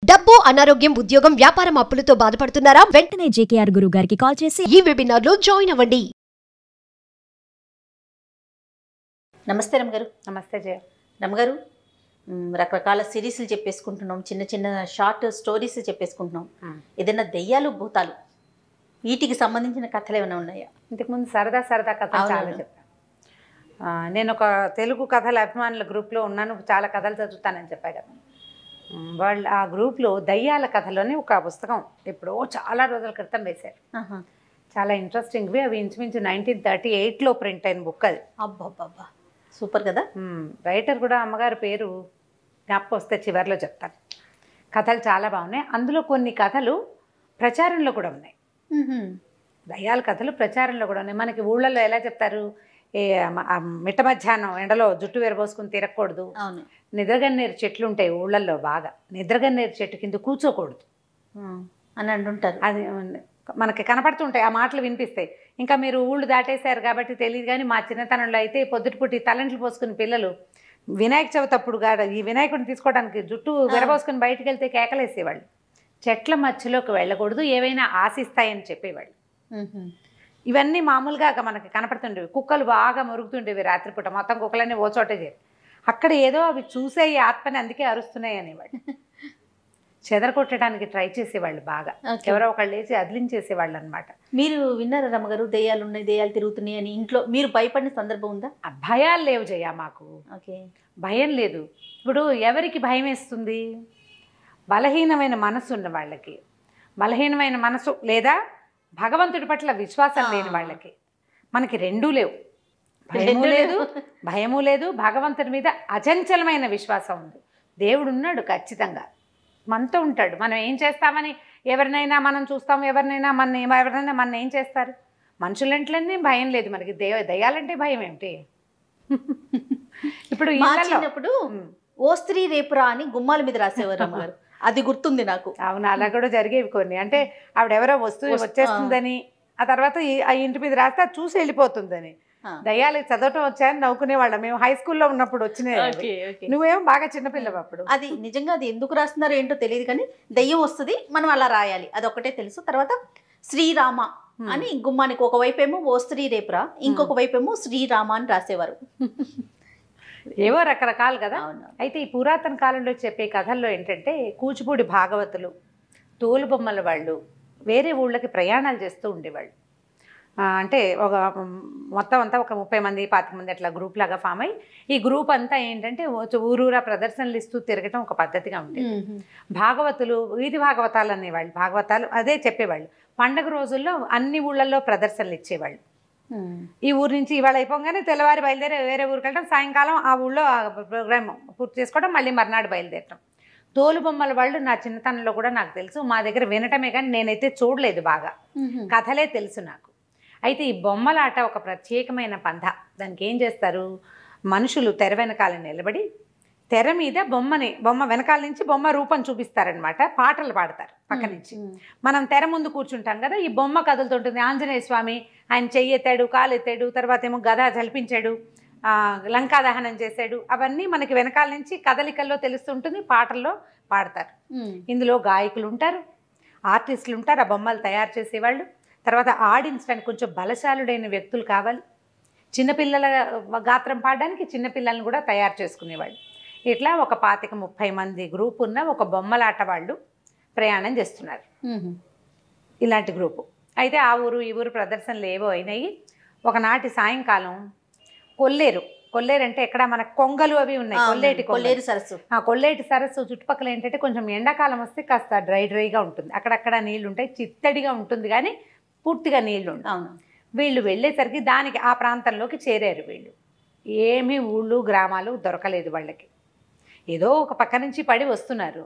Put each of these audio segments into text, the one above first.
డబ్బు, అనారోగ్యం, ఉద్యోగం, వ్యాపారం అప్పులతో బాధపడుతున్నారా? వెంటనే జేకేఆర్ గురువు గారికి కాల్ చేసి ఈ వెబినార్ లో జాయిన్ అవ్వండి. నమస్తే రమ్మగారు. నమస్తే జయ. రమ్మగారు, రకరకాల సిరీస్లు చెప్పేసుకుంటున్నాం, చిన్న చిన్న షార్ట్ స్టోరీస్ చెప్పేసుకుంటున్నాం. ఏదైనా దెయ్యాలు, భూతాలు వీటికి సంబంధించిన కథలు ఏమైనా ఉన్నాయా? ఇంతకుముందు సరదా సరదా కథలు చాలా చెప్పాను. నేను ఒక తెలుగు కథల అభిమానుల గ్రూప్లో ఉన్నాను, చాలా కథలు చదువుతానని చెప్పా కదా. వాళ్ళు ఆ గ్రూప్లో దయ్యాల కథలోనే ఒక పుస్తకం ఎప్పుడో చాలా రోజుల క్రితం వేశారు. చాలా ఇంట్రెస్టింగ్వి. అవి ఇంచుమించు 1938లో ప్రింట్ అయిన బుక్ అది. అబ్బాబ్బా, సూపర్ కదా. రైటర్ కూడా అమ్మగారి పేరు జ్ఞాపకం వస్తే చివరిలో చెప్తాను. కథలు చాలా బాగున్నాయి. అందులో కొన్ని కథలు ప్రచారంలో కూడా ఉన్నాయి. దయ్యాల కథలు ప్రచారంలో కూడా ఉన్నాయి. మనకి ఊళ్ళల్లో ఎలా చెప్తారు, మిట్ట మధ్యాహ్నం ఎండలో జుట్టు విరబోసుకుని తిరగకూడదు, నిద్రగన్నేరు చెట్లు ఉంటాయి ఊళ్ళల్లో బాగా, నిద్రగన్నేరు చెట్టు కింద కూర్చోకూడదు అని అంటుంటారు. అది మనకి కనపడుతుంటాయి, ఆ మాటలు వినిపిస్తాయి. ఇంకా మీరు ఊళ్ళు దాటేశారు కాబట్టి తెలియదు, కానీ మా చిన్నతనంలో అయితే పొద్దుటిపుట్టి తలంట్లు పోసుకుని పిల్లలు వినాయక చవితి అప్పుడు ఈ వినాయకుడిని తీసుకోవడానికి జుట్టు విరబోసుకుని బయటికి వెళ్తే కేకలేసేవాళ్ళు. చెట్ల మధ్యలోకి వెళ్ళకూడదు, ఏవైనా ఆశిస్తాయని చెప్పేవాళ్ళు. ఇవన్నీ మామూలుగా మనకి కనపడుతుండేవి. కుక్కలు బాగా మురుగుతుండేవి రాత్రిపూట, మొత్తం కుక్కలన్నీ ఓ చోటే చేరి అక్కడ ఏదో అవి చూసే ఈ ఆత్మని అందుకే అరుస్తున్నాయి అనేవాళ్ళు. చెదరగొట్టడానికి ట్రై చేసేవాళ్ళు బాగా, ఎవరో ఒకళ్ళు వేసి అదిలించేసేవాళ్ళు అనమాట. మీరు విన్నారా రమ్మగారు, దెయ్యాలు ఉన్నాయి, దెయ్యాలు తిరుగుతున్నాయి అని ఇంట్లో మీరు భయపడిన సందర్భం ఉందా? భయాలు లేవు జయ, మాకు భయం లేదు. ఇప్పుడు ఎవరికి భయం వేస్తుంది? బలహీనమైన మనసు ఉన్న వాళ్ళకి, బలహీనమైన మనసు లేదా భగవంతుడి పట్ల విశ్వాసం లేని వాళ్ళకి. మనకి రెండూ లేవు, భయము లేదు, భగవంతుడి మీద అచంచలమైన విశ్వాసం ఉంది. దేవుడు ఉన్నాడు, ఖచ్చితంగా మనతో ఉంటాడు. మనం ఏం చేస్తామని ఎవరినైనా మనం చూస్తాము, ఎవరినైనా మన ఏం చేస్తారు? మనుషులంట్లనే భయం లేదు మనకి, దయ్యాలంటే భయం ఏమిటి? ఇప్పుడు చిన్నప్పుడు ఓ స్త్రీ రేపురా అని గుమ్మాల మీద రాసేవారు అమ్మగారు, అది గుర్తుంది నాకు. అవును, అలా కూడా జరిగేవి కొన్ని. అంటే ఆవిడెవరో వచ్చేస్తుందని, ఆ తర్వాత ఆ ఇంటి మీద రాస్తే అది చూసి వెళ్ళిపోతుందని. దయ్యాలకి చదవటం వచ్చాయని నవ్వుకునేవాళ్ళం మేము హై స్కూల్లో ఉన్నప్పుడు వచ్చినాయి. నువ్వేమో బాగా చిన్నపిల్లవు అప్పుడు. అది నిజంగా అది ఎందుకు రాస్తున్నారో ఏంటో తెలియదు, కానీ దయ్యం వస్తుంది, మనం అలా రాయాలి, అదొక్కటే తెలుసు. తర్వాత శ్రీరామ అని గుమ్మానికి ఒకవైపు ఏమో ఓ స్త్రీ రేపురా, ఇంకొక వైపు ఏమో శ్రీరామ అని రాసేవారు. ఏవో రకరకాలు కదా. అయితే ఈ పురాతన కాలంలో చెప్పే కథల్లో ఏంటంటే, కూచిపూడి భాగవతులు, తోలుబొమ్మల వాళ్ళు వేరే ఊళ్ళకి ప్రయాణాలు చేస్తూ ఉండేవాళ్ళు. అంటే ఒక మొత్తం అంతా ఒక 30 మంది 25 మంది అట్లా గ్రూప్ లాగా ఫామ్ అయ్యి, ఈ గ్రూప్ అంతా ఏంటంటే ఊరూరా ప్రదర్శనలు ఇస్తూ తిరగటం ఒక పద్ధతిగా ఉండేది. భాగవతులు వీధి భాగవతాలు అనేవాళ్ళు, భాగవతాలు అదే చెప్పేవాళ్ళు. పండగ రోజుల్లో అన్ని ఊళ్ళల్లో ప్రదర్శనలు ఇచ్చేవాళ్ళు. ఈ ఊరు నుంచి ఇవాళ అయిపోగానే తెల్లవారి బయలుదేరి వేరే ఊరికి వెళ్ళడం, సాయంకాలం ఆ ఊళ్ళో ప్రోగ్రామ్ పూర్తి చేసుకోవడం, మళ్ళీ మర్నాడు బయలుదేరటం. తోలుబొమ్మల వాళ్ళు నా చిన్నతనంలో కూడా నాకు తెలుసు, మా దగ్గర వినటమే కానీ నేనైతే చూడలేదు, బాగా కథలే తెలుసు నాకు. అయితే ఈ బొమ్మలాట ఒక ప్రత్యేకమైన పంథ. దానికి ఏం చేస్తారు, మనుషులు తెర వెనకాల నిలబడి తెర మీద బొమ్మ వెనకాల నుంచి బొమ్మ రూపం చూపిస్తారనమాట, పాటలు పాడతారు పక్క నుంచి. మనం తెర ముందు కూర్చుంటాం కదా, ఈ బొమ్మ కదులుతుంటుంది. ఆంజనేయ స్వామి ఆయన చెయ్యి ఎత్తాడు, కాలు ఎత్తాడు, తర్వాత ఏమో గద జల్పించాడు, లంకా దహనం చేశాడు, అవన్నీ మనకి వెనకాల నుంచి కదలికల్లో తెలుస్తుంటుంది, పాటల్లో పాడతారు. ఇందులో గాయకులు ఉంటారు, ఆర్టిస్టులు ఉంటారు, ఆ బొమ్మలు తయారు చేసేవాళ్ళు. తర్వాత ఆడించడానికి కొంచెం బలశాలుడైన వ్యక్తులు కావాలి. చిన్నపిల్లల గాత్రం పాడడానికి చిన్నపిల్లలను కూడా తయారు చేసుకునేవాళ్ళు. ఇట్లా ఒక 25-30 మంది గ్రూప్ ఉన్న ఒక బొమ్మలాట వాళ్ళు ప్రయాణం చేస్తున్నారు, ఇలాంటి గ్రూపు. అయితే ఆ ఊరు ఈ ఊరు ప్రదర్శనలు ఏవో అయినాయి. ఒకనాటి సాయంకాలం కొల్లేరు అంటే ఎక్కడ మన కొంగలు అవి ఉన్నాయి, కొల్లేటి సరస్సు చుట్టుపక్కల ఏంటంటే కొంచెం ఎండాకాలం వస్తే కాస్త డ్రైగా ఉంటుంది, అక్కడక్కడ నీళ్లు ఉంటాయి, చిత్తడిగా ఉంటుంది కానీ పూర్తిగా నీళ్లు ఉంటాయి. వీళ్ళు వెళ్ళేసరికి దానికి ఆ ప్రాంతంలోకి చేరారు వీళ్ళు. ఏమీ ఊళ్ళు గ్రామాలు దొరకలేదు వాళ్ళకి, ఏదో ఒక పక్క నుంచి పడి వస్తున్నారు.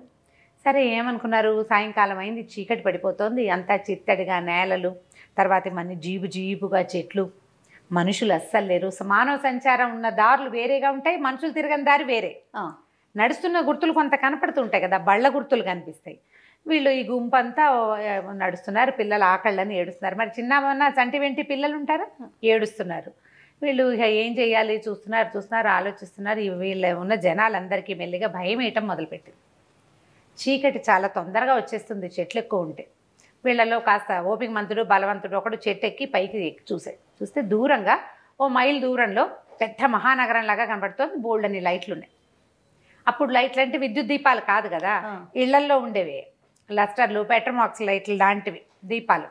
సరే ఏమనుకున్నారు, సాయంకాలం అయింది, చీకటి పడిపోతుంది, అంతా చిత్తడిగా నేలలు, తర్వాత మన జీబుగా చెట్లు, మనుషులు అస్సలు లేరు. మానవ సంచారం ఉన్న దారులు వేరేగా ఉంటాయి, మనుషులు తిరగని దారి వేరే. నడుస్తున్న గుర్తులు కొంత కనపడుతుంటాయి కదా, బళ్ళ గుర్తులు కనిపిస్తాయి. వీళ్ళు ఈ గుంపు అంతా నడుస్తున్నారు, పిల్లలు ఆకళ్ళని ఏడుస్తున్నారు. మరి చిన్న చంటి వెంటి పిల్లలు ఉంటారా, ఏడుస్తున్నారు. వీళ్ళు ఏం చేయాలి చూస్తున్నారు ఆలోచిస్తున్నారు. వీళ్ళ ఉన్న జనాలందరికీ మెల్లిగా భయం వేయటం మొదలుపెట్టింది. చీకటి చాలా తొందరగా వచ్చేస్తుంది చెట్లు ఎక్కువ ఉంటే. వీళ్ళలో కాస్త ఓపిక మంతుడు బలవంతుడు ఒకడు చెట్టు ఎక్కి పైకి చూస్తే దూరంగా ఓ మైల్ దూరంలో పెద్ద మహానగరంలాగా కనబడుతుంది. బోల్డని లైట్లు ఉన్నాయి. అప్పుడు లైట్లు అంటే విద్యుత్ దీపాలు కాదు కదా, ఇళ్లల్లో ఉండేవి లస్టర్లు, పెట్రోమాక్స్ లైట్లు లాంటివి దీపాలు.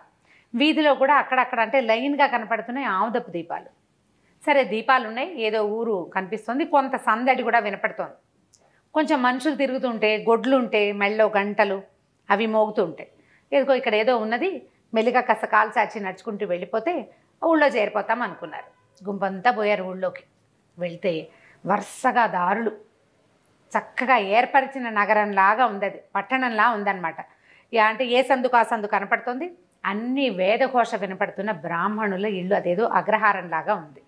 వీధిలో కూడా అక్కడక్కడ అంటే లైన్గా కనపడుతున్నాయి ఆముదపు దీపాలు. సరే దీపాలు ఉన్నాయి, ఏదో ఊరు కనిపిస్తుంది, కొంత సందడి కూడా వినపడుతోంది. కొంచెం మనుషులు తిరుగుతుంటే, గొడ్లు ఉంటే, మెళ్ళో గంటలు అవి మోగుతూ ఉంటాయి. ఏదో ఇక్కడ ఏదో ఉన్నది, మెల్లిగా కాస్త కాలు చాచి నడుచుకుంటూ వెళ్ళిపోతే ఊళ్ళో చేరిపోతాం అనుకున్నారు. గుంపంతా పోయారు ఊళ్ళోకి. వెళ్తే వరుసగా దారులు, చక్కగా ఏర్పరిచిన నగరంలాగా ఉంది, అది పట్టణంలా ఉందన్నమాట. అంటే ఏ సందుకు ఆ సందు కనపడుతుంది, అన్ని వేదఘోష వినపడుతున్న బ్రాహ్మణుల ఇల్లు, అదేదో అగ్రహారంలాగా ఉంది.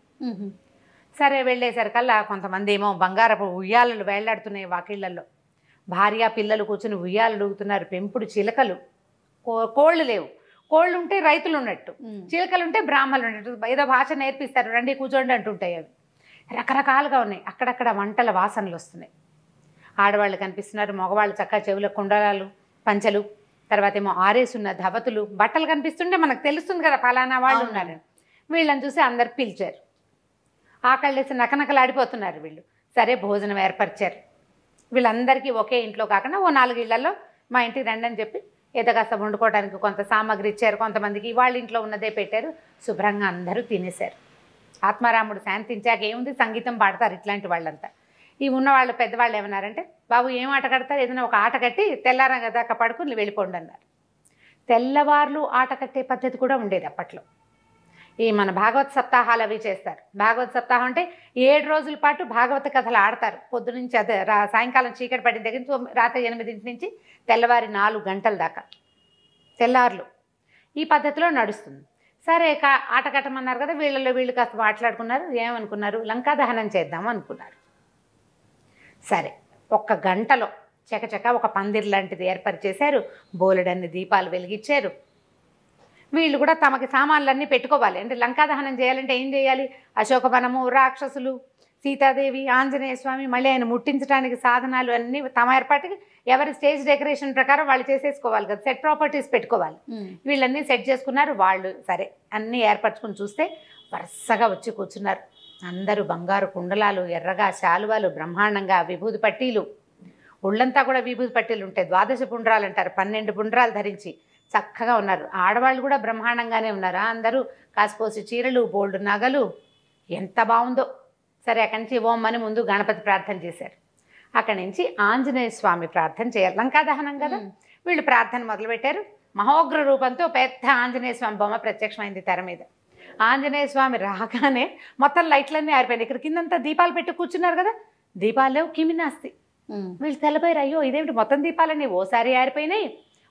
సరే వెళ్ళేసరికల్లా కొంతమంది ఏమో బంగారపు ఉయ్యాలలు వేళ్లాడుతున్నాయి వాకిళ్లలో, భార్య పిల్లలు కూర్చుని ఉయ్యాలు ఊగుతున్నారు. పెంపుడు చిలకలు, కోళ్ళు లేవు, కోళ్ళు ఉంటే రైతులు ఉన్నట్టు, చిలకలు ఉంటే బ్రాహ్మణులు ఉన్నట్టు, ఏదో భాష నేర్పిస్తారు, రండి కూర్చోండి అంటుంటాయి. అవి రకరకాలుగా ఉన్నాయి. అక్కడక్కడ వంటల వాసనలు వస్తున్నాయి. ఆడవాళ్ళు కనిపిస్తున్నారు, మగవాళ్ళు చక్కగా చెవుల కుండలాలు, పంచలు, తర్వాత ఏమో ఆరేసున్న ధవతులు, బట్టలు కనిపిస్తుంటే మనకు తెలుస్తుంది కదా ఫలానా వాళ్ళు ఉన్నారు. వీళ్ళని చూసి అందరు పిలిచారు. ఆకళ్ళేసి నకనకలాడిపోతున్నారు వీళ్ళు. సరే భోజనం ఏర్పరిచారు. వీళ్ళందరికీ ఒకే ఇంట్లో కాకుండా ఓ 4 ఇళ్లలో మా ఇంటికి రండి అని చెప్పి ఏదో కాస్త వండుకోవడానికి కొంత సామాగ్రి ఇచ్చారు. కొంతమందికి వాళ్ళ ఇంట్లో ఉన్నదే పెట్టారు. శుభ్రంగా అందరూ తినేశారు. ఆత్మారాముడు శాంతించాక ఏముంది, సంగీతం పాడతారు ఇట్లాంటి వాళ్ళంతా. ఈ ఉన్నవాళ్ళు పెద్దవాళ్ళు ఏమన్నారంటే, బాబు ఏం ఆట కడతారు, ఏదైనా ఒక ఆట కట్టి తెల్లారంగా దాకా పడుకుని వెళ్ళిపోండి అన్నారు. తెల్లవార్లు ఆట కట్టే పద్ధతి కూడా ఉండేది అప్పట్లో. ఈ మన భాగవత సప్తాహాలు అవి చేస్తారు. భాగవత సప్తాహం అంటే 7 రోజుల పాటు భాగవత కథలు ఆడతారు. పొద్దు నుంచి అదే సాయంకాలం చీకటి పడిన దగ్గర నుంచి రాత్రి 8 నుంచి తెల్లవారి 4 గంటల దాకా తెల్లార్లు ఈ పద్ధతిలో నడుస్తుంది. సరే ఆట కట్టమన్నారు కదా, వీళ్ళలో వీళ్ళు కాస్త మాట్లాడుకున్నారు. ఏమనుకున్నారు, లంకా దహనం చేద్దాం అనుకున్నారు. సరే 1 గంటలో చకచక ఒక పందిరి లాంటిది ఏర్పరిచేశారు. బోలెడన్ని దీపాలు వెలిగించారు. వీళ్ళు కూడా తమకి సామాన్లన్నీ పెట్టుకోవాలి. అంటే లంకా దహనం చేయాలంటే ఏం చేయాలి, అశోకవనము, రాక్షసులు, సీతాదేవి, ఆంజనేయ స్వామి, మళ్ళీ ఆయన ముట్టించడానికి సాధనాలు అన్నీ తమ ఏర్పాటుకి ఎవరి స్టేజ్ డెకరేషన్ ప్రకారం వాళ్ళు చేసేసుకోవాలి కదా, సెట్ ప్రాపర్టీస్ పెట్టుకోవాలి. వీళ్ళన్నీ సెట్ చేసుకున్నారు. వాళ్ళు సరే అన్నీ ఏర్పరచుకుని చూస్తే వరుసగా వచ్చి కూర్చున్నారు. అందరూ బంగారు కుండలాలు, ఎర్రగా శాలువాలు, బ్రహ్మాండంగా విభూది పట్టీలు, ఒళ్ళంతా కూడా విభూది పట్టీలు ఉంటాయి. 12 పుండ్రాలు అంటారు, 12 పుండ్రాలు ధరించి చక్కగా ఉన్నారు. ఆడవాళ్ళు కూడా బ్రహ్మాండంగానే ఉన్నారు. అందరూ కాసిపోసి చీరలు, బోల్డ్ నగలు, ఎంత బాగుందో. సరే అక్కడి నుంచి ఓం అని ముందు గణపతి ప్రార్థన చేశారు. అక్కడి నుంచి ఆంజనేయ స్వామి ప్రార్థన చేయాలి, లంకా దహనం కదా. వీళ్ళు ప్రార్థన మొదలుపెట్టారు. మహోగ్ర రూపంతో పెద్ద ఆంజనేయ స్వామి బొమ్మ ప్రత్యక్షమైంది తెర మీద. ఆంజనేయ స్వామి రాగానే మొత్తం లైట్లన్నీ ఆరిపోయినాయి. ఇక్కడ కిందంతా దీపాలు పెట్టి కూర్చున్నారు కదా, దీపాలు లేవు, కిమినాస్తి. వీళ్ళు తెల్లపోయారు, అయ్యో ఇదేమిటి మొత్తం దీపాలన్నీ ఓసారి ఆరిపోయినాయి,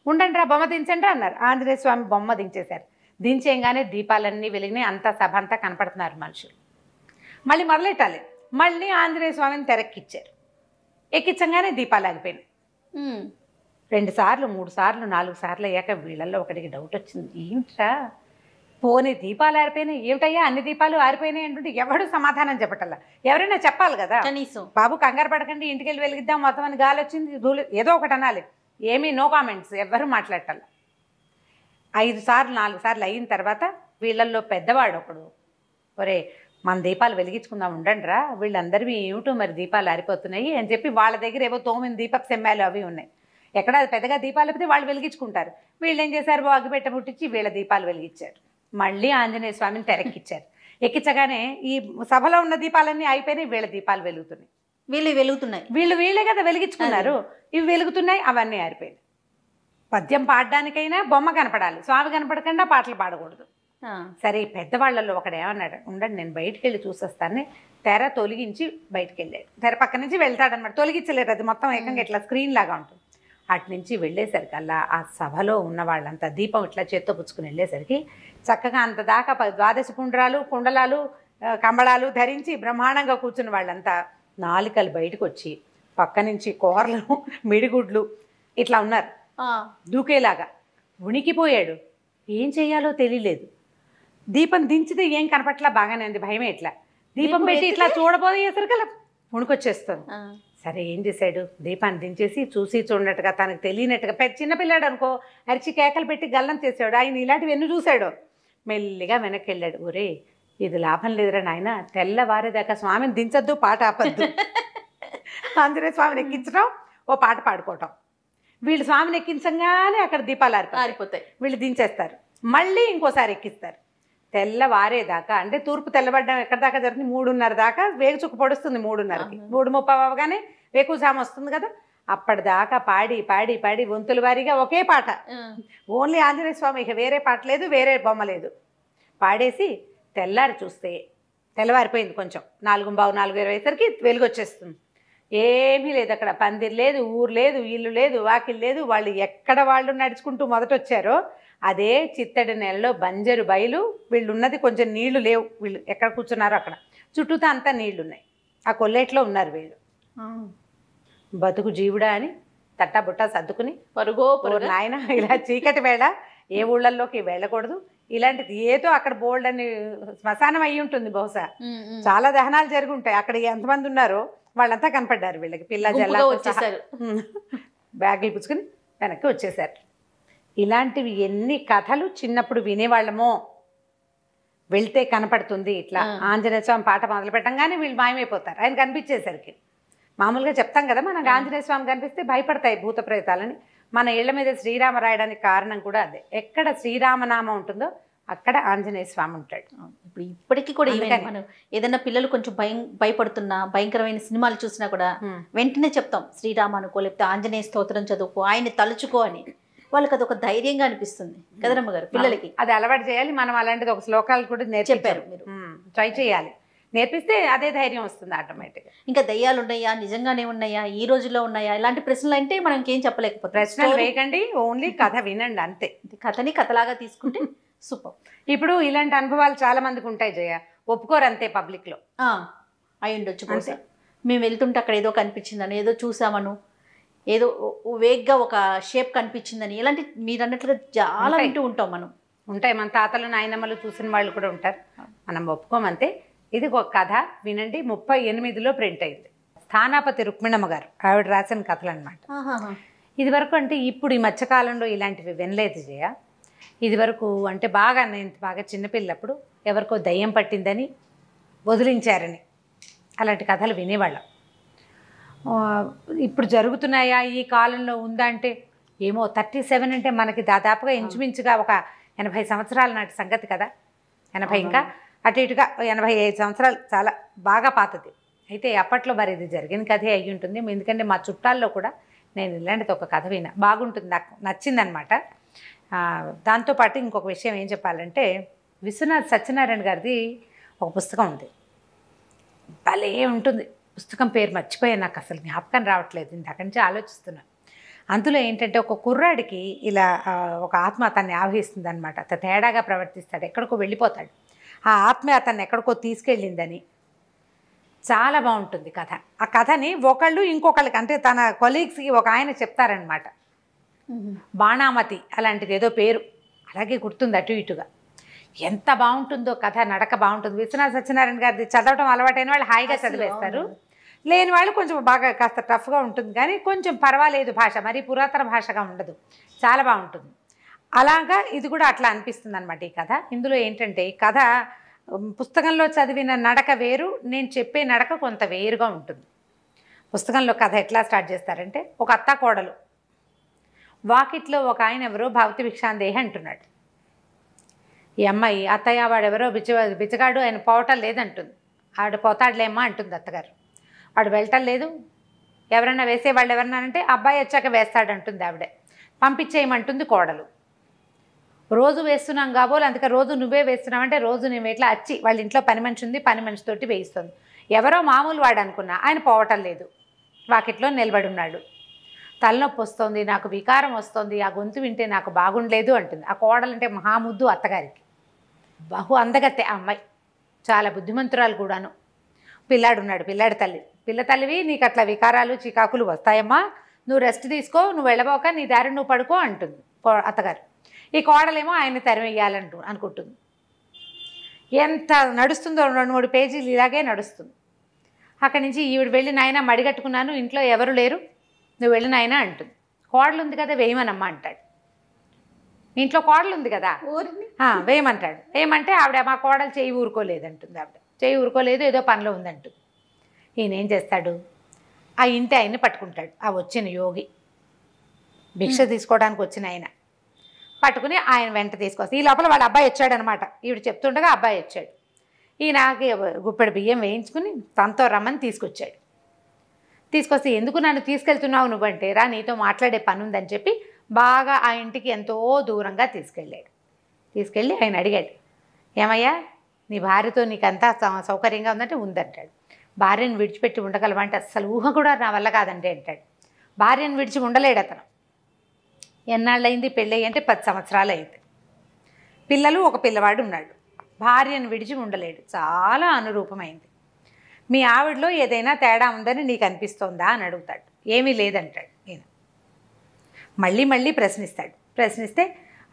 ఉండండి రా బొమ్మ దించండి అన్నారు. ఆంజనేయ స్వామి బొమ్మ దించేశారు. దించేయగానే దీపాలన్నీ వెలిగినాయి. అంతా సభ అంతా కనపడుతున్నారు మనుషులు. మళ్ళీ మొదలెట్టాలి. మళ్ళీ ఆంజనేయ స్వామిని తెరక్కిచ్చారు. ఎక్కించగానే దీపాలు ఆగిపోయినాయి. 2 సార్లు 3 సార్లు 4 సార్లు అయ్యాక వీళ్ళల్లో ఒకటికి డౌట్ వచ్చింది, ఏంట్రా పోనీ దీపాలు ఆరిపోయినాయి, ఏమిటయ్యా అన్ని దీపాలు ఆరిపోయినాయి అంటుంటే ఎవడు సమాధానం చెప్పటల్లా. ఎవరైనా చెప్పాలి కదా, కనీసం బాబు కంగారు పడకండి ఇంటికి వెళ్ళి వెలిగిద్దాం, మొత్తం అని గాలి వచ్చింది ఏదో ఒకటి అనాలి. ఏమీ నో కామెంట్స్, ఎవ్వరూ మాట్లాడటల్లా. 5 సార్లు 4 సార్లు అయిన తర్వాత వీళ్ళల్లో పెద్దవాడు ఒకడు, ఒరే మన దీపాలు వెలిగించుకుందాం ఉండండి రా, వీళ్ళందరివి ఏమిటో మరి దీపాలు ఆరిపోతున్నాయి అని చెప్పి వాళ్ళ దగ్గర ఏవో 9 దీపపు సెమ్మాలు అవి ఉన్నాయి. ఎక్కడ పెద్దగా దీపాలు అయిపోతే వాళ్ళు వెలిగించుకుంటారు. వీళ్ళు ఏం చేశారు, అగ్గిపెట్ట ముట్టించి వీళ్ళ దీపాలు వెలిగించారు. మళ్ళీ ఆంజనేయ స్వామిని తెరక్కిచ్చారు. ఎక్కించగానే ఈ సభలో ఉన్న దీపాలన్నీ అయిపోయినాయి, వీళ్ళ దీపాలు వెలుగుతున్నాయి. వీళ్ళే కదా వెలిగించుకున్నారు, ఇవి వెలుగుతున్నాయి, అవన్నీ ఆరిపోయినాయి. పద్యం పాడడానికైనా బొమ్మ కనపడాలి, స్వామి కనపడకుండా పాటలు పాడకూడదు. సరే పెద్దవాళ్ళల్లో ఒకడు ఏమన్నాడు, ఉండండి నేను బయటికి వెళ్ళి చూసేస్తాను. తెర తొలగించి బయటికి వెళ్ళాడు. తెర పక్క నుంచి వెళ్తాడనమాట, తొలగించలేరు, అది మొత్తం ఏకంగా ఇట్లా స్క్రీన్ లాగా ఉంటుంది. అటు నుంచి వెళ్ళేసరికల్లా ఆ సభలో ఉన్న వాళ్ళంతా దీపం ఇట్లా చేత్తో పుచ్చుకుని వెళ్ళేసరికి చక్కగా అంత దాకా 12 పుండ్రాలు, కుండలాలు, కంబళాలు ధరించి బ్రహ్మాండంగా కూర్చున్న వాళ్ళంతా నాలికలు బయటకు వచ్చి పక్క నుంచి కూరలు, మిడిగుడ్లు ఇట్లా ఉన్నారు దూకేలాగా. ఉనికిపోయాడు, ఏం చెయ్యాలో తెలియలేదు. దీపం దించితే ఏం కనపట్లా, బాగానే ఉంది, భయమే. ఇట్లా దీపం పెట్టి ఇట్లా చూడబోయేసరికల్లా ఉణుకొచ్చేస్తుంది. సరే ఏం చేశాడు, దీపాన్ని దించేసి చూసి చూడనట్టుగా తనకు తెలియనట్టుగా చిన్నపిల్లాడు అనుకో అరిచి కేకలు పెట్టి గల్లం చేసాడు. ఆయన ఇలాంటివి ఎన్ని చూశాడు. మెల్లిగా వెనక్కి వెళ్ళాడు. ఒరే ఇది లాభం లేదురా నాయన, తెల్లవారేదాకా స్వామిని దించద్దు, పాట ఆపద్దు. ఆంజనేయ స్వామిని ఎక్కించడం, ఓ పాట పాడుకోవటం. వీళ్ళు స్వామిని ఎక్కించగానే అక్కడ దీపాలు ఆరిపోతాయి, వీళ్ళు దించేస్తారు. మళ్ళీ ఇంకోసారి ఎక్కిస్తారు. తెల్లవారేదాకా అంటే తూర్పు తెల్లబడ్డం ఎక్కడి దాకా జరుగుతుంది, 3:30 దాకా వేగు చుక్క పొడుస్తుంది. 3:30కి 3:30 అవగానే వేకుజాము వస్తుంది కదా, అప్పటిదాకా పాడి పాడి పాడి వంతుల వారీగా ఒకే పాట, ఓన్లీ ఆంజనేయ స్వామి, ఇక వేరే పాట లేదు, వేరే బొమ్మ లేదు. పాడేసి తెల్లారి చూస్తే తెల్లవారిపోయింది. కొంచెం 4:15 4:20 అయ్యేసరికి వెలుగు వచ్చేస్తుంది. ఏమీ లేదు అక్కడ, పందిరి లేదు, ఊరు లేదు, ఇల్లు లేదు, వాకిల్ లేదు. వాళ్ళు ఎక్కడ వాళ్ళు నడుచుకుంటూ మొదట వచ్చారో అదే చిత్తడి నెలలో బంజరు బయలు. వీళ్ళు ఉన్నది కొంచెం నీళ్లు లేవు, వీళ్ళు ఎక్కడ కూర్చున్నారో అక్కడ చుట్టూతా అంతా నీళ్లు ఉన్నాయి. ఆ కొల్లేట్లో ఉన్నారు వీళ్ళు. బతుకు జీవుడా అని తట్టా బుట్టా సర్దుకుని పరుగో నాయన ఇలా చీకటి వేళ ఏ ఊళ్ళల్లోకి వెళ్ళకూడదు, ఇలాంటిది ఏదో అక్కడ బోల్డ్ అని శ్మశానం అయ్యి ఉంటుంది బహుశా, చాలా దహనాలు జరిగి ఉంటాయి. అక్కడ ఎంతమంది ఉన్నారో వాళ్ళంతా కనపడ్డారు వీళ్ళకి. పిల్ల జల్లా వచ్చేసారు, బ్యాగులు పుచ్చుకుని వెనక్కి వచ్చేసారు. ఇలాంటివి ఎన్ని కథలు చిన్నప్పుడు వినేవాళ్ళమో. వెళ్తే కనపడుతుంది ఇట్లా ఆంజనేయ స్వామి పాట మొదలు పెట్టంగానే వీళ్ళు మాయమైపోతారు ఆయన కనిపించేసరికి. మామూలుగా చెప్తాం కదా, మనకు ఆంజనేయ స్వామి కనిపిస్తే భయపడతాయి భూత ప్రేతాలని. మన ఇళ్ల మీద శ్రీరామ రాయడానికి కారణం కూడా అదే. ఎక్కడ శ్రీరామనామం ఉంటుందో అక్కడ ఆంజనేయ స్వామి ఉంటాడు. ఇప్పుడు ఇప్పటికీ కూడా మనం ఏదైనా పిల్లలు కొంచెం భయపడుతున్నా, భయంకరమైన సినిమాలు చూసినా కూడా వెంటనే చెప్తాం శ్రీరామ అనుకో, లేకపోతే ఆంజనేయ స్తోత్రం చదువుకో, ఆయన్ని తలుచుకో అని. వాళ్ళకి అదొక ధైర్యంగా అనిపిస్తుంది కదరమ్మ గారు పిల్లలకి. అది అలవాటు చేయాలి మనం. అలాంటిది ఒక శ్లోకాలు కూడా చెప్పారు మీరు, ట్రై చేయాలి. నేర్పిస్తే అదే ధైర్యం వస్తుంది ఆటోమేటిక్గా. ఇంకా దయ్యాలు ఉన్నాయా, నిజంగానే ఉన్నాయా, ఈ రోజుల్లో ఉన్నాయా, ఇలాంటి ప్రశ్నలు అంటే మనం ఇంకేం చెప్పలేకపోతే. ప్రశ్నలు వేయకండి, ఓన్లీ కథ వినండి అంతే. కథని కథలాగా తీసుకుంటే సూపర్. ఇప్పుడు ఇలాంటి అనుభవాలు చాలా మందికి ఉంటాయి జయ, ఒప్పుకోరు అంతే పబ్లిక్లో. అయి ఉండొచ్చు బహుశా. మేము వెళ్తుంటే అక్కడ ఏదో కనిపించిందని, ఏదో చూసామను, ఏదో వేగ్గా ఒక షేప్ కనిపించిందని, ఇలాంటి మీరు అన్నట్లుగా చాలా వింటూ ఉంటాం మనం. ఉంటాయి, మన తాతలు నాయనమ్మలు చూసిన వాళ్ళు కూడా ఉంటారు. మనం ఒప్పుకోమంతే. ఇది ఒక కథ వినండి. 38లో ప్రింట్ అయింది. స్థానాపతి రుక్మిణమ్మ గారు ఆవిడ రాసిన కథలు అనమాట. ఇది వరకు అంటే ఇప్పుడు ఈ మధ్యకాలంలో ఇలాంటివి వినలేదు జయ. ఇది వరకు అంటే నేను బాగా చిన్నపిల్లప్పుడు ఎవరికో దయ్యం పట్టిందని వదిలించారని అలాంటి కథలు వినేవాళ్ళం. ఇప్పుడు జరుగుతున్నాయా ఈ కాలంలో ఉందా అంటే ఏమో. 37 అంటే మనకి దాదాపుగా ఇంచుమించుగా ఒక 80 సంవత్సరాల నాటి సంగతి కదా. 80 ఇంకా అటు ఇటుగా 85 సంవత్సరాలు, చాలా బాగా పాతది. అయితే అప్పట్లో మరి ఇది జరిగిన కథే అయ్యి ఉంటుంది. ఎందుకంటే మా చుట్టాల్లో కూడా నేను ఇలాంటిది ఒక కథ విన్నా, బాగుంటుంది, నాకు నచ్చిందనమాట. దాంతోపాటు ఇంకొక విషయం ఏం చెప్పాలంటే, విశ్వనాథ్ సత్యనారాయణ గారిది ఒక పుస్తకం ఉంది, భలే ఉంటుంది. పుస్తకం పేరు మర్చిపోయాను, నాకు అసలు జ్ఞాపకం రావట్లేదు, ఇంతకు నుంచి ఆలోచిస్తున్నాను. అందులో ఏంటంటే ఒక కుర్రాడికి ఇలా ఒక ఆత్మ అతన్ని ఆవహిస్తుంది అనమాట. అతను తేడాగా ప్రవర్తిస్తాడు, ఎక్కడికో వెళ్ళిపోతాడు. ఆ ఆత్మ అతన్ని ఎక్కడికో తీసుకెళ్ళిందని. చాలా బాగుంటుంది కథ. ఆ కథని ఒకళ్ళు ఇంకొకళ్ళకి అంటే తన కొలీగ్స్కి ఒక ఆయన చెప్తారనమాట. బాణామతి అలాంటిది ఏదో పేరు, అలాగే గుర్తుంది అటు ఇటుగా. ఎంత బాగుంటుందో కథ, నడక బాగుంటుంది. విశ్వనాథ సత్యనారాయణ గారిది చదవటం అలవాటైన వాళ్ళు హాయిగా చదివేస్తారు, లేని వాళ్ళు కొంచెం బాగా కాస్త టఫ్గా ఉంటుంది. కానీ కొంచెం పర్వాలేదు, భాష మరీ పురాతన భాషగా ఉండదు, చాలా బాగుంటుంది. అలాగా ఇది కూడా అట్లా అనిపిస్తుంది అనమాట ఈ కథ. ఇందులో ఏంటంటే ఈ కథ పుస్తకంలో చదివిన నడక వేరు, నేను చెప్పే నడక కొంత వేరుగా ఉంటుంది. పుస్తకంలో కథ ఎట్లా స్టార్ట్ చేస్తారంటే, ఒక అత్త కోడలు వాకిట్లో ఒక ఆయన ఎవరో భవతి భిక్షాందేహి అంటున్నాడు. ఈ అమ్మాయి అత్తయ్య వాడెవరో బిచ్చగాడు, ఆయన పోవటం లేదంటుంది. ఆవిడ పోతాడులేమ్మా అంటుంది అత్తగారు. వాడు వెళ్ళటం లేదు, ఎవరన్నా వేసేవాళ్ళు ఎవరన్నారంటే అబ్బాయి వచ్చాక వేస్తాడంటుంది ఆవిడే. పంపించేయమంటుంది కోడలు. రోజు వేస్తున్నాం కాబోలు, అందుకే రోజు నువ్వే వేస్తున్నావంటే రోజు నేను ఇట్లా వచ్చి వాళ్ళ ఇంట్లో పని మనిషి ఉంది, పని మనిషితోటి వేయిస్తుంది. ఎవరో మామూలు వాడు అనుకున్నా, ఆయన పోవటం లేదు, వాకిట్లో నిలబడి ఉన్నాడు. తలనొప్పి వస్తుంది, నాకు వికారం వస్తుంది, ఆ గొంతు వింటే నాకు బాగుండలేదు అంటుంది. ఆ కోడలంటే మహాముద్దు అత్తగారికి, బహు అందగత్తె ఆ అమ్మాయి, చాలా బుద్ధిమంతురాలు కూడాను. పిల్లాడున్నాడు, పిల్లాడి తల్లి. పిల్ల తల్లివి నీకు అట్లా వికారాలు చికాకులు వస్తాయమ్మా, నువ్వు రెస్ట్ తీసుకో, నువ్వు వెళ్ళబోక నీ దారి నువ్వు పడుకో అంటుంది అత్తగారు. ఈ కోడలేమో ఆయన్ని తరిమేయాలంటూ అనుకుంటుంది. ఎంత నడుస్తుందో 2-3 పేజీలు ఇలాగే నడుస్తుంది. అక్కడి నుంచి ఈవిడ వెళ్ళి నాయన మడిగట్టుకున్నాను, ఇంట్లో ఎవరు లేరు, నువ్వు వెళ్ళి నాయన అంటుంది. కోడలు ఉంది కదా వేయమనమ్మా అంటాడు. ఇంట్లో కోడలు ఉంది కదా వేయమంటాడు. వేయమంటే ఆవిడ మా కోడలు చేయి ఊరుకోలేదంటుంది. ఆవిడ చేయి ఊరుకోలేదు, ఏదో పనిలో ఉందంటుంది. ఈయన ఏం చేస్తాడు, ఆ ఇంటి ఆయన్ని పట్టుకుంటాడు. ఆ వచ్చిన యోగి భిక్ష తీసుకోవడానికి వచ్చిన ఆయన పట్టుకుని ఆయన వెంట తీసుకొస్తాడు. ఈ లోపల వాళ్ళ అబ్బాయి వచ్చాడనమాట. ఈవిడ చెప్తుండగా అబ్బాయి వచ్చాడు. ఈయనకి గుప్పెడు బియ్యం వేయించుకుని తనతో రమ్మని తీసుకొచ్చాడు. తీసుకొస్తే ఎందుకు నన్ను తీసుకెళ్తున్నావు నువ్వంటే, రా నీతో మాట్లాడే పని ఉందని చెప్పి బాగా ఆ ఇంటికి ఎంతో దూరంగా తీసుకెళ్ళాడు. తీసుకెళ్ళి ఆయన అడిగాడు, ఏమయ్యా నీ భార్యతో నీకంతా సౌకర్యంగా ఉందంటే ఉందంటాడు. భార్యను విడిచిపెట్టి ఉండగలవంటే అస్సలు ఊహ కూడా నా వల్ల కాదండి అంటాడు. భార్యను విడిచి ఉండలేడు అతను. ఎన్నాళ్ళయింది పెళ్ళి అంటే 10 సంవత్సరాలు అయింది. పిల్లలు ఒక పిల్లవాడు ఉన్నాడు. భార్యను విడిచి ఉండలేడు. చాలా అనురూపమైంది. మీ ఆవిడలో ఏదైనా తేడా ఉందని నీకు అనిపిస్తోందా అని అడుగుతాడు. ఏమీ లేదంటాడు. నేను మళ్ళీ మళ్ళీ ప్రశ్నిస్తాడు. ప్రశ్నిస్తే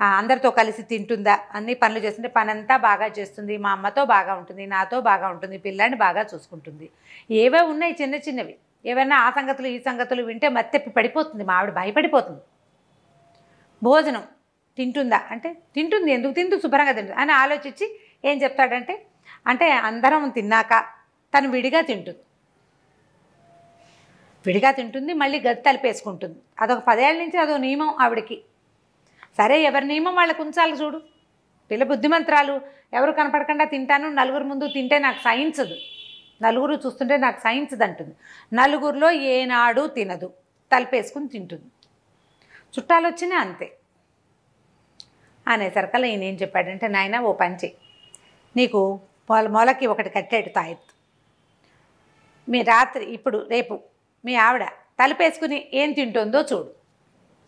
అందరితో కలిసి తింటుందా, అన్ని పనులు చేస్తుంటే పనంతా బాగా చేస్తుంది, మా అమ్మతో బాగా ఉంటుంది, నాతో బాగా ఉంటుంది, పిల్లాన్ని బాగా చూసుకుంటుంది. ఏవో ఉన్నాయి చిన్న చిన్నవి, ఏవైనా ఆ సంగతులు ఈ సంగతులు వింటే మత్తెప్పి పడిపోతుంది. మా ఆవిడ భయపడిపోతుంది. భోజనం తింటుందా అంటే తింటుంది, ఎందుకు తింటూ శుభ్రంగా తింటుంది అని ఆలోచించి ఏం చెప్తాడంటే, అంటే అందరం తిన్నాక తను విడిగా తింటుంది, విడిగా తింటుంది, మళ్ళీ గది తలిపేసుకుంటుంది. అదొక 10 ఏళ్ళ నుంచి అదొక నియమం ఆవిడకి. సరే ఎవరి నియమం వాళ్ళకు ఉంచాలి చూడు. పిల్ల బుద్ధిమంత్రాలు, ఎవరు కనపడకుండా తింటాను, నలుగురు ముందు తింటే నాకు సహించదు, నలుగురు చూస్తుంటే నాకు సహించదు అంటుంది. నలుగురిలో ఏనాడు తినదు, తలిపేసుకుని తింటుంది. చుట్టాలు వచ్చినా అంతే. అనేసరికల్లా ఈయన ఏం చెప్పాడంటే, నాయన ఓ పంచి, నీకు మొలకి ఒకటి కట్టాడు తాయెత్తు. మీ రాత్రి ఇప్పుడు రేపు మీ ఆవిడ తలుపేసుకుని ఏం తింటుందో చూడు,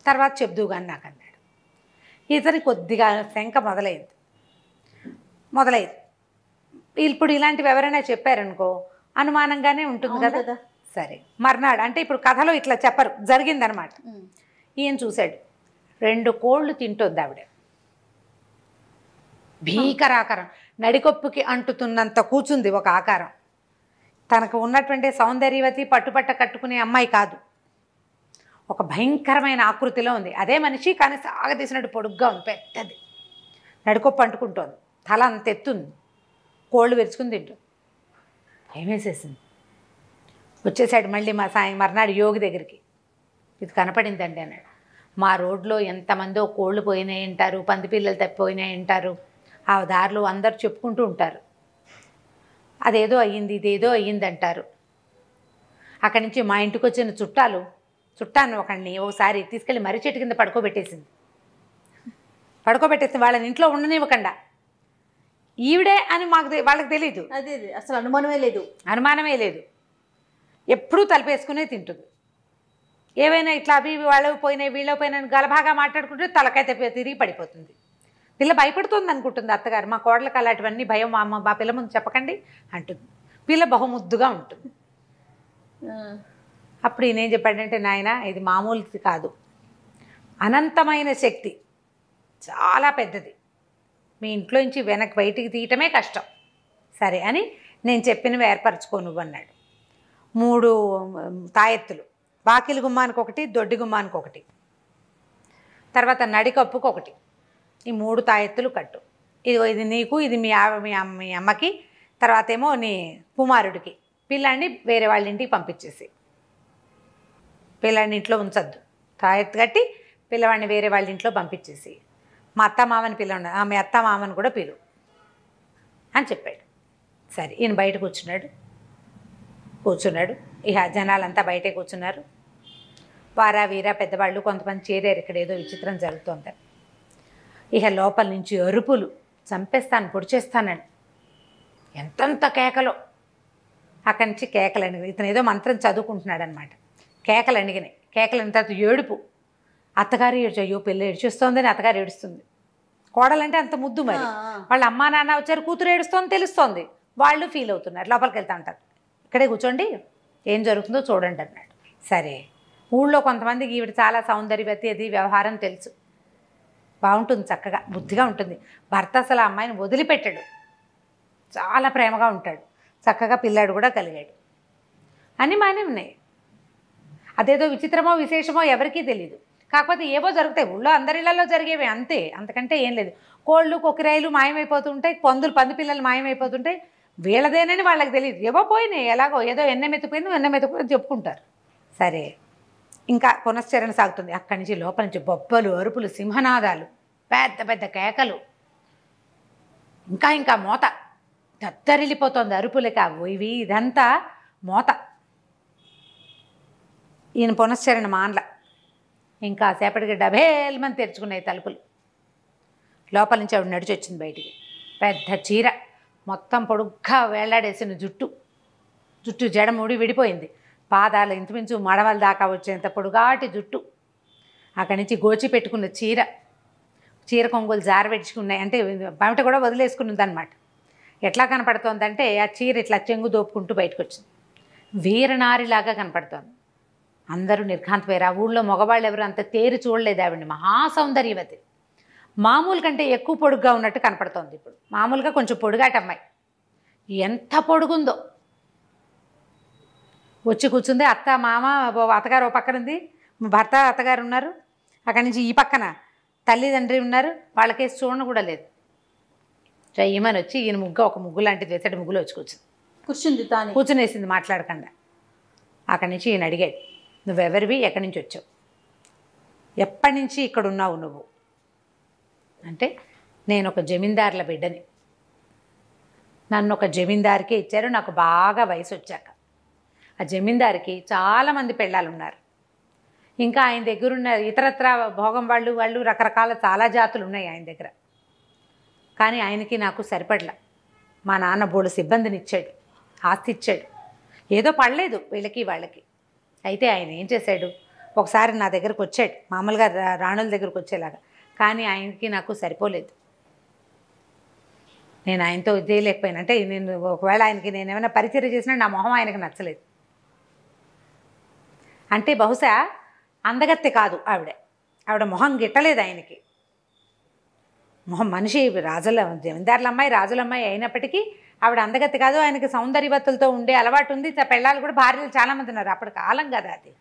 తర్వాత చెప్దువు కానీ నాకు అన్నాడు. ఇతని కొద్దిగా శంక మొదలైంది. ఇప్పుడు ఇలాంటివి ఎవరైనా చెప్పారనుకో అనుమానంగానే ఉంటుంది కదా. సరే మర్నాడు అంటే ఇప్పుడు కథలో ఇట్లా చెప్పరు, జరిగిందనమాట. ఈయన చూశాడు, 2 కోళ్ళు తింటుంది ఆవిడ. భీకరాకారం, నడికొప్పుకి అంటుతున్నంత కూర్చుంది ఒక ఆకారం. తనకు ఉన్నటువంటి సౌందర్యవతి పట్టుపట్ట కట్టుకునే అమ్మాయి కాదు, ఒక భయంకరమైన ఆకృతిలో ఉంది. అదే మనిషి కానీ సాగదీసినట్టు పొడుగ్గా ఉంది, పెద్దది. నడికొప్పు అంటుకుంటోంది, తల అంత ఎత్తుంది, కోళ్ళు విరుచుకుని తింటుంది. భయం వేసేసింది. వచ్చేసాడు మళ్ళీ మర్నాడు యోగి దగ్గరికి. ఇది కనపడిందండి అన్నాడు. మా రోడ్లో ఎంతమందో కోళ్ళు పోయినాయి అంటారు, పంది పిల్లలు తప్పిపోయినాయి అంటారు, ఆ దారిలో అందరు చెప్పుకుంటూ ఉంటారు. అదేదో అయ్యింది, ఇదేదో అయ్యింది అంటారు. అక్కడి నుంచి మా ఇంటికి వచ్చిన చుట్టాను ఒకడిని ఒకసారి తీసుకెళ్ళి మర్రి చెట్టు కింద పడుకోబెట్టేసింది. వాళ్ళని ఇంట్లో ఉండనివ్వకుండా. ఈవిడే అని వాళ్ళకి తెలీదు. అదే అసలు అనుమానమే లేదు. ఎప్పుడూ తలపేసుకునే తింటుంది. ఏవైనా ఇట్లా అవి వాళ్ళవి పోయినాయి వీళ్ళవి పోయినాయి గలభాగా మాట్లాడుకుంటే తలకైతే తిరిగి పడిపోతుంది. పిల్ల భయపడుతుంది అనుకుంటుంది అత్తగారు, మా కోడలకు అలాంటివన్నీ భయం, మా పిల్ల ముందు చెప్పకండి అంటుంది. పిల్ల బహుముద్దుగా ఉంటుంది. అప్పుడు ఈయన ఏం చెప్పాడంటే, నాయన ఇది మామూలుది కాదు, అనంతమైన శక్తి, చాలా పెద్దది, మీ ఇంట్లో నుంచి బయటికి తీయటమే కష్టం. సరే అని నేను చెప్పినవి ఏర్పరచుకో నువ్వు అన్నాడు. 3 తాయెత్తులు, వాకిలి గుమ్మానికి ఒకటి, దొడ్డి గుమ్మానికి ఒకటి, తర్వాత నడికప్పుకు ఒకటి, ఈ 3 తాయెత్తులు కట్టు. ఇది నీకు, ఇది మీ అమ్మకి, తర్వాత ఏమో నీ కుమారుడికి. పిల్లాన్ని వేరే వాళ్ళ ఇంటికి పంపించేసి, పిల్లాడిని ఇంట్లో ఉంచద్దు. తాయెత్తు కట్టి పిల్లవాడిని వేరే వాళ్ళ ఇంట్లో పంపించేసి, మా అత్తమామని మీ అత్తమామని కూడా పిలువు అని చెప్పాడు. సరే ఈయన బయట కూర్చున్నాడు. ఇక జనాలంతా బయటే కూర్చున్నారు. వారా వీరా పెద్దవాళ్ళు కొంతమంది చేరారు. ఇక్కడ ఏదో విచిత్రం జరుగుతోందని. ఇక లోపల నుంచి అరుపులు, చంపేస్తాను, పొడిచేస్తానని ఎంతంత కేకలో. అక్కడి నుంచి కేకలు అణిగినాయి. ఇతను ఏదో మంత్రం చదువుకుంటున్నాడు అనమాట. కేకలు అణిగినాయి. కేకలు అయిన తర్వాత ఏడుపు. అత్తగారు అయ్యో పిల్ల ఏడ్చేస్తోందని అత్తగారు ఏడుస్తుంది. కోడలంటే అంత ముద్దు. మరి వాళ్ళ అమ్మా నాన్న వచ్చారు, కూతురు ఏడుస్తోంది తెలుస్తోంది, వాళ్ళు ఫీల్ అవుతున్నారు. లోపలికి వెళ్తా ఉంటారు. ఇక్కడే కూర్చోండి, ఏం జరుగుతుందో చూడండి అన్నాడు. సరే ఊళ్ళో కొంతమందికి ఈవిడ చాలా సౌందర్యవతి, అది వ్యవహారం తెలుసు, బాగుంటుంది, చక్కగా బుద్ధిగా ఉంటుంది. భర్త అసలు ఆ అమ్మాయిని వదిలిపెట్టాడు, చాలా ప్రేమగా ఉంటాడు, చక్కగా పిల్లాడు కూడా కలిగాడు. అన్నీ బాగానే ఉన్నాయి. అదేదో విచిత్రమో విశేషమో ఎవరికీ తెలియదు. కాకపోతే ఏవో జరుగుతాయి, ఊళ్ళో అందరిళ్లలో జరిగేవి అంతే, అంతకంటే ఏం లేదు. కోళ్ళు కొక్కిరాయిలు మాయమైపోతుంటాయి, పంది పిల్లలు మాయమైపోతుంటాయి. వీళ్ళదేనని వాళ్ళకి తెలియదు, ఏవో పోయినాయి, ఎలాగో ఏదో ఎన్నెమెత్తుకుపోయింది చెప్పుకుంటారు. సరే, ఇంకా పునశ్చరణ సాగుతుంది. అక్కడి నుంచి లోపల నుంచి బొబ్బలు, అరుపులు, సింహనాదాలు, పెద్ద పెద్ద కేకలు, ఇంకా మోత దద్దరిల్లిపోతుంది అరుపులక ఇవి, ఇదంతా మోత. ఈయన పునశ్చరణ మాన్ల. ఇంకా సేపటికి డబేల్మని తెరుచుకున్నాయి తలుపులు. లోపల నుంచి ఆవిడ నడిచి వచ్చింది బయటికి. పెద్ద చీర, మొత్తం పొడుగ్గా వేళ్లాడేసిన జుట్టు జడముడి విడిపోయింది. పాదాలు ఇంచుమించు మడవల దాకా వచ్చేంత పొడుగాటి జుట్టు. అక్కడి నుంచి గోచి పెట్టుకున్న చీర కొంగులు జారబెట్టుకున్నాయి, అంటే బయట కూడా వదిలేసుకున్నది అనమాట. ఎట్లా కనపడుతోందంటే ఆ చీర ఇట్లా చెంగు దోపుకుంటూ బయటకు వచ్చింది. వీరనారిలాగా కనపడుతోంది. అందరూ నిర్ఘాంతపోయారు. ఆ ఊళ్ళో మగవాళ్ళు ఎవరు అంత తేరి చూడలేదు ఆవిడని. మహాసౌందర్యవతి, మామూలు కంటే ఎక్కువ పొడుగ్గా ఉన్నట్టు కనపడుతోంది. ఇప్పుడు మామూలుగా కొంచెం పొడుగాట అమ్మాయి, ఎంత పొడుగుందో. వచ్చి కూర్చుంది. అత్త మామ అత్తగారు ఓ పక్కన ఉంది, భర్త అత్తగారు ఉన్నారు. అక్కడి నుంచి ఈ పక్కన తల్లిదండ్రి ఉన్నారు. వాళ్ళకేసి చూడను కూడా లేదు. ఈమెను వచ్చి ఈయన ఒక ముగ్గు లాంటిది వేసాడు, ముగ్గులో వచ్చి కూర్చునేసింది మాట్లాడకుండా. అక్కడి నుంచి ఈయన అడిగాడు, నువ్వెవరివి, ఎక్కడి నుంచి వచ్చావు, ఎప్పటి నుంచి ఇక్కడ ఉన్నావు నువ్వు అంటే, నేను ఒక జమీందారుల బిడ్డని, నన్ను ఒక జమీందారికే ఇచ్చారు నాకు బాగా వయసు వచ్చాక. ఆ జమీందారికి చాలామంది పెళ్ళాలు ఉన్నారు. ఇంకా ఆయన దగ్గర ఉన్న ఇతరత్ర భోగం వాళ్ళు రకరకాల చాలా జాతులు ఉన్నాయి ఆయన దగ్గర. కానీ ఆయనకి నాకు సరిపడలా. మా నాన్న బోడు సిబ్బందిని ఇచ్చాడు, ఆస్తి ఇచ్చాడు, ఏదో పడలేదు వీళ్ళకి వాళ్ళకి. అయితే ఆయన ఏం చేశాడు, ఒకసారి నా దగ్గరకు వచ్చాడు, మామూలుగా రాణుల దగ్గరకు వచ్చేలాగా. కానీ ఆయనకి నాకు సరిపోలేదు. నేను ఆయనతో చేయలేకపోయాను. అంటే నేను ఒకవేళ ఆయనకి నేను ఏమైనా పరిచయం చేసినా నా మొహం ఆయనకు నచ్చలేదు. అంటే బహుశా అందగత్తె కాదు ఆవిడ మొహం గిట్టలేదు ఆయనకి. మొహం మనిషి జమీందారుల అమ్మాయి, రాజుల అమ్మాయి అయినప్పటికీ ఆవిడ అందగత్తె కాదు. ఆయనకి సౌందర్యవతులతో ఉండే అలవాటు ఉంది. పెళ్ళాలు కూడా భార్యలు చాలామంది ఉన్నారు. అప్పటి కాలం కదా అది.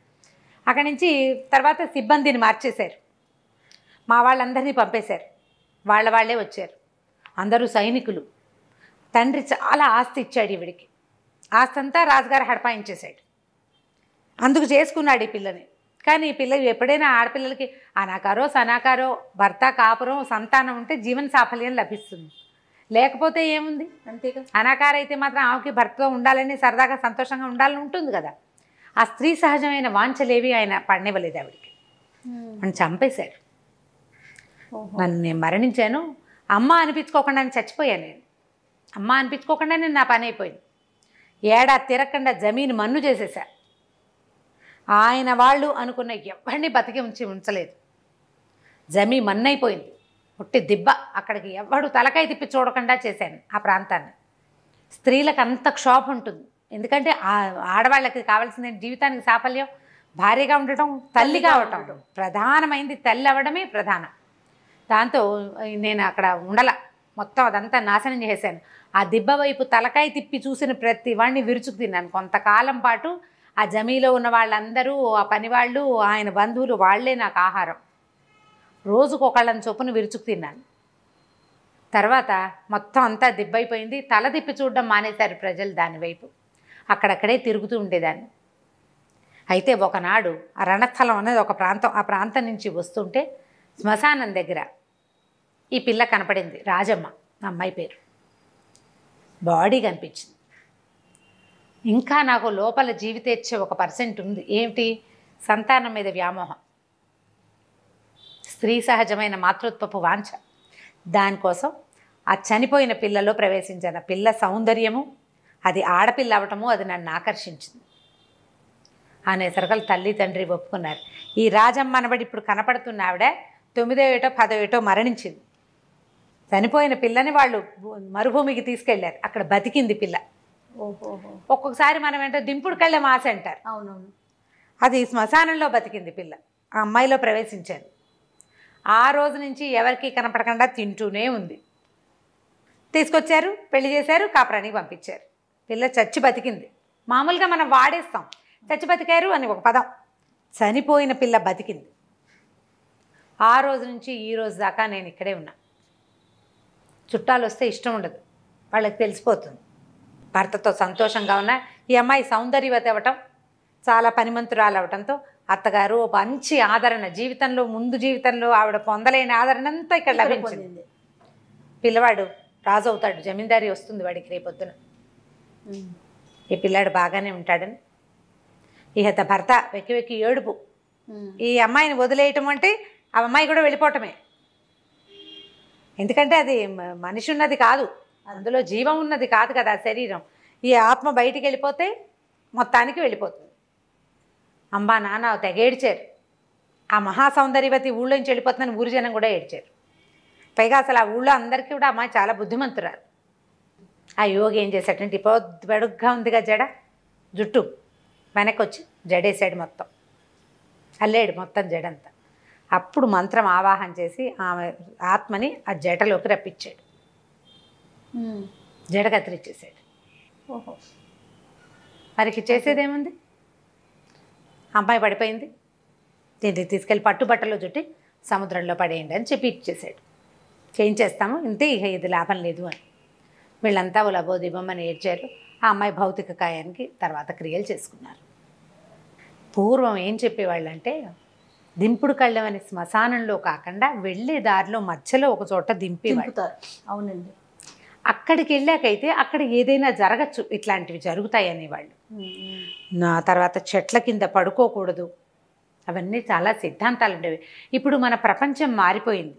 అక్కడి నుంచి తర్వాత సిబ్బందిని మార్చేశారు, మా వాళ్ళందరినీ పంపేశారు. వాళ్ళే వచ్చారు, అందరూ సైనికులు. తండ్రి చాలా ఆస్తి ఇచ్చాడు ఈవిడికి. ఆస్తి అంతా రాజుగారు హడపాయించేశాడు. అందుకు చేసుకున్నాడు ఈ పిల్లని. కానీ ఈ పిల్ల ఎప్పుడైనా ఆడపిల్లలకి అనాకారో సనాకారో భర్త కాపురం సంతానం ఉంటే జీవన సాఫల్యం లభిస్తుంది. లేకపోతే ఏముంది, అంతేగా. అనాకార అయితే మాత్రం ఆమెకి భర్తతో ఉండాలని, సరదాగా సంతోషంగా ఉండాలని ఉంటుంది కదా. ఆ స్త్రీ సహజమైన వాంఛలేవి ఆయన పడనివ్వలేదు ఆవిడికి. అని చంపేశాడు. నేను మరణించాను, అమ్మ అనిపించుకోకుండా నేను చచ్చిపోయాను. నేను అమ్మ అనిపించుకోకుండా నేను నా పని అయిపోయింది. ఏడాది తిరగకుండా జమీన్ మన్ను చేసేసా. ఆయన వాళ్ళు అనుకున్న ఎవరిని బతికి ఉంచలేదు. జమీ మన్నైపోయింది, ఉట్టి దిబ్బ. అక్కడికి ఎవడు తలకాయ తిప్పి చూడకుండా చేశాను ఆ ప్రాంతాన్ని. స్త్రీలకు అంత క్షోభ ఉంటుంది. ఎందుకంటే ఆడవాళ్ళకి కావాల్సిన జీవితానికి సాఫల్యం భార్యగా ఉండటం, తల్లి కావటం ప్రధానమైంది. తల్లి అవ్వడమే ప్రధానం. దాంతో నేను అక్కడ మొత్తం అదంతా నాశనం చేశాను. ఆ దిబ్బ వైపు తలకాయ తిప్పి చూసిన ప్రతి వాడిని విరుచుకు తిన్నాను. కొంతకాలం పాటు ఆ జమీలో ఉన్న వాళ్ళందరూ, ఆ పనివాళ్ళు, ఆయన బంధువులు, వాళ్లే నాకు ఆహారం. రోజుకు ఒకళ్ళని చొప్పున విరుచుకు తిన్నాను. తర్వాత మొత్తం అంతా దిబ్బైపోయింది. తల తిప్పి చూడడం మానేశారు ప్రజలు దానివైపు. అక్కడక్కడే తిరుగుతూ ఉండేదాన్ని. అయితే ఒకనాడు ఆ రణస్థలం అనేది ఒక ప్రాంతం, ఆ ప్రాంతం నుంచి వస్తుంటే శ్మశానం దగ్గర ఈ పిల్ల కనపడింది. రాజమ్మ అమ్మాయి పేరు. బాడీ కనిపించింది. ఇంకా నాకు లోపల జీవితేచ్ఛ 1% ఉంది. ఏమిటి? సంతానం మీద వ్యామోహం, స్త్రీ సహజమైన మాతృత్వపు వాంఛ. దానికోసం ఆ చనిపోయిన పిల్లలో ప్రవేశించిన పిల్ల సౌందర్యము, అది ఆడపిల్ల అవటము, అది నన్ను ఆకర్షించింది అనేసరికలు తల్లి తండ్రి ఒప్పుకున్నారు. ఈ రాజమ్మ అనబడి ఇప్పుడు కనపడుతున్న ఆవిడ 9వ ఏటో 10వ ఏటో మరణించింది. చనిపోయిన పిల్లని వాళ్ళు మరుభూమికి తీసుకెళ్లారు. అక్కడ బతికింది పిల్ల. ఒక్కొక్కసారి మనం ఏంటో దింపుడు కళ్ళెం ఆశ అంటారు. అవునవును. అది శ్మశానంలో బతికింది పిల్ల. ఆ అమ్మాయిలో ప్రవేశించాను. ఆ రోజు నుంచి ఎవరికి కనపడకుండా తింటూనే ఉంది. తీసుకొచ్చారు, పెళ్లి చేశారు, కాపురానికి పంపించారు. పిల్ల చచ్చి బతికింది. మామూలుగా మనం వాడేస్తాం, చచ్చి బతికారు అని ఒక పదం. చనిపోయిన పిల్ల బతికింది. ఆ రోజు నుంచి ఈ రోజు దాకా నేను ఇక్కడే ఉన్నా. చుట్టాలు వస్తే ఇష్టం ఉండదు, వాళ్ళకి తెలిసిపోతుంది. భర్తతో సంతోషంగా ఉన్న ఈ అమ్మాయి సౌందర్యవతి అవ్వటం, చాలా పనిమంతురాలు అవ్వటంతో అత్తగారు మంచి ఆదరణ, జీవితంలో ముందు జీవితంలో ఆవిడ పొందలేని ఆదరణ అంతా ఇక్కడ లభించింది. పిల్లవాడు రాజు అవుతాడు, జమీందారీ వస్తుంది వాడికి రేపొద్దున. ఈ పిల్లాడు బాగానే ఉంటాడని ఇహత భర్త వెక్కి వెక్కి ఏడుపు. ఈ అమ్మాయిని వదిలేయటం అంటే ఆ అమ్మాయి కూడా వెళ్ళిపోవటమే. ఎందుకంటే అది మనిషి ఉన్నది కాదు, అందులో జీవం ఉన్నది కాదు కదా శరీరం. ఈ ఆత్మ బయటికి వెళ్ళిపోతే మొత్తానికి వెళ్ళిపోతుంది. అమ్మా నాన్న తెగేడ్చారు. ఆ మహాసౌందర్యవతి ఊళ్ళోంచి వెళ్ళిపోతుందని ఊరి జనం కూడా ఏడ్చారు. పైగా అసలు ఆ ఊళ్ళో అందరికీ కూడా అమ్మాయి చాలా బుద్ధిమంతురాలు. ఆ యోగి ఏం చేశాడంటే పొడుగ్గా ఉందిగా జడ, జుట్టు వెనక్కి వచ్చి జడేసాడు, మొత్తం అల్లేడు మొత్తం జడంతా. అప్పుడు మంత్రం ఆవాహన చేసి ఆమె ఆత్మని ఆ జటలోకి రప్పించాడు, జడ కత్తిరించేసాడు. ఓహో, మరికి చేసేదేముంది? అమ్మాయి పడిపోయింది, దీన్ని తీసుకెళ్ళి పట్టుబట్టలో చుట్టి సముద్రంలో పడేయండి అని చెప్పి ఇచ్చేసాడు. చేయించేస్తాము ఇంతే, ఇక ఇది లాభం లేదు అని. వీళ్ళంతా లబోదిబమ్మని ఏడ్చారు. ఆ అమ్మాయి భౌతిక కాయానికి తర్వాత క్రియలు చేసుకున్నారు. పూర్వం ఏం చెప్పేవాళ్ళంటే దింపుడు కళ్ళం అనే శ్మశానంలో కాకుండా వెళ్ళే దారిలో మధ్యలో ఒక చోట దింపేవాళ్ళు. అవునండి. అక్కడికి వెళ్ళాకైతే అక్కడ ఏదైనా జరగచ్చు, ఇట్లాంటివి జరుగుతాయి అనేవాళ్ళు. నా తర్వాత చెట్ల కింద పడుకోకూడదు, అవన్నీ చాలా సిద్ధాంతాలు ఉండేవి. ఇప్పుడు మన ప్రపంచం మారిపోయింది,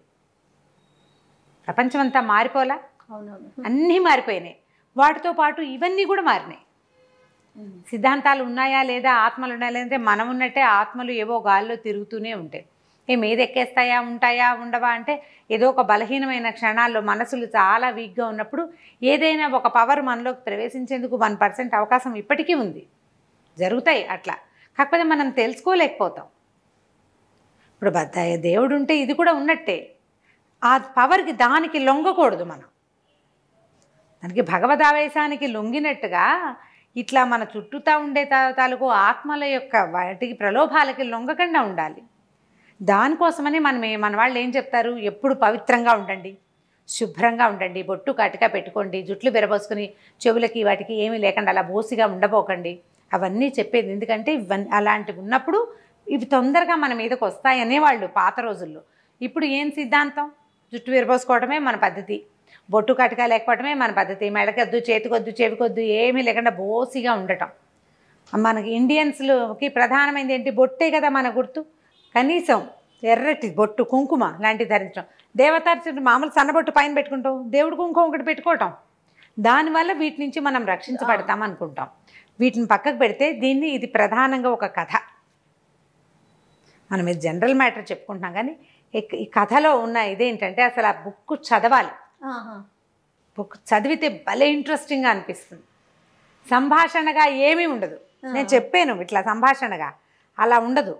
ప్రపంచం అంతా మారిపోలా, అవునవును, అన్నీ మారిపోయినాయి. వాటితో పాటు ఇవన్నీ కూడా మారినాయి. సిద్ధాంతాలు ఉన్నాయా లేదా, ఆత్మలు ఉన్నాయా లేదంటే మనం ఉన్నట్టే ఆత్మలు ఏవో గాల్లో తిరుగుతూనే ఉంటాయి. మీద ఎక్కేస్తాయా, ఉంటాయా, ఉండవా అంటే ఏదో ఒక బలహీనమైన క్షణాల్లో మనసులు చాలా వీక్గా ఉన్నప్పుడు ఏదైనా ఒక పవర్ మనలోకి ప్రవేశించేందుకు 1% అవకాశం ఇప్పటికీ ఉంది, జరుగుతాయి అట్లా. కాకపోతే మనం తెలుసుకోలేకపోతాం. ఇప్పుడు దేవుడు ఉంటే ఇది కూడా ఉన్నట్టే, ఆ పవర్కి దానికి లొంగకూడదు మనం. దానికి భగవదావేశానికి లొంగినట్టుగా ఇట్లా మన చుట్టూతా ఉండే తాలూకు ఆత్మల యొక్క వాటికి ప్రలోభాలకి లొంగకుండా ఉండాలి. దానికోసమని మన వాళ్ళు ఏం చెప్తారు, ఎప్పుడు పవిత్రంగా ఉండండి, శుభ్రంగా ఉండండి, బొట్టు కాటిగా పెట్టుకోండి, జుట్లు బెరబోసుకుని చెవులకి వాటికి ఏమీ లేకుండా అలా బోసిగా ఉండబోకండి, అవన్నీ చెప్పేది. ఎందుకంటే ఇవన్నీ అలాంటివి ఉన్నప్పుడు ఇవి తొందరగా మన మీదకి వస్తాయనేవాళ్ళు పాత రోజుల్లో. ఇప్పుడు ఏం సిద్ధాంతం, జుట్టు విరబోసుకోవడమే మన పద్ధతి, బొట్టు కటక లేకపోవడమే మన పద్ధతి, మెడకొద్దు, చేతికొద్దు, చెవికొద్దు, ఏమీ లేకుండా బోసిగా ఉండటం. మనకి ఇండియన్స్కి ప్రధానమైనది ఏంటి, బొట్టే కదా మన గుర్తు. కనీసం ఎర్రటి బొట్టు, కుంకుమ లాంటివి ధరించడం. దేవతార్చన మామూలు సన్నబొట్టు పైన పెట్టుకుంటాం, దేవుడు కుంకుమ ఒకటి పెట్టుకోవటం. దానివల్ల వీటి నుంచి మనం రక్షించబడతాం అనుకుంటాం. వీటిని పక్కకు పెడితే ఇది ప్రధానంగా ఒక కథ. మనం ఇది జనరల్ మ్యాటర్ చెప్పుకుంటున్నాం, కానీ ఈ కథలో ఉన్న ఇదేంటంటే అసలు ఆ బుక్ చదవాలి. బుక్ చదివితే భలే ఇంట్రెస్టింగ్గా అనిపిస్తుంది. సంభాషణగా ఏమీ ఉండదు. నేను చెప్పాను ఇట్లా సంభాషణగా, అలా ఉండదు.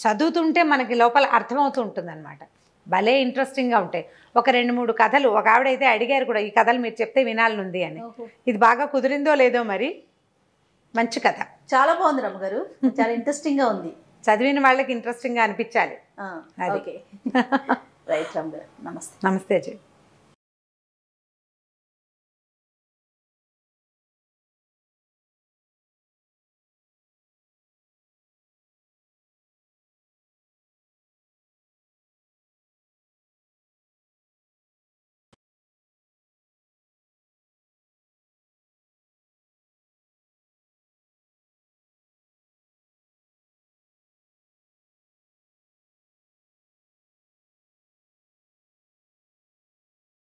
చదువుతుంటే మనకి లోపల అర్థమవుతూ ఉంటుంది అనమాట. భలే ఇంట్రెస్టింగ్గా ఉంటాయి. ఒక 2-3 కథలు, ఒక ఆవిడైతే అడిగారు కూడా, ఈ కథలు మీరు చెప్తే వినాలనుంది అని. ఇది బాగా కుదిరిందో లేదో మరి, మంచి కథ, చాలా బాగుంది రమ్మగారు, చాలా ఇంట్రెస్టింగ్గా ఉంది. చదివిన వాళ్ళకి ఇంట్రెస్టింగ్గా అనిపించాలి. ఓకే, రైట్ రమ్మగారు, నమస్తే. నమస్తే అజయ్.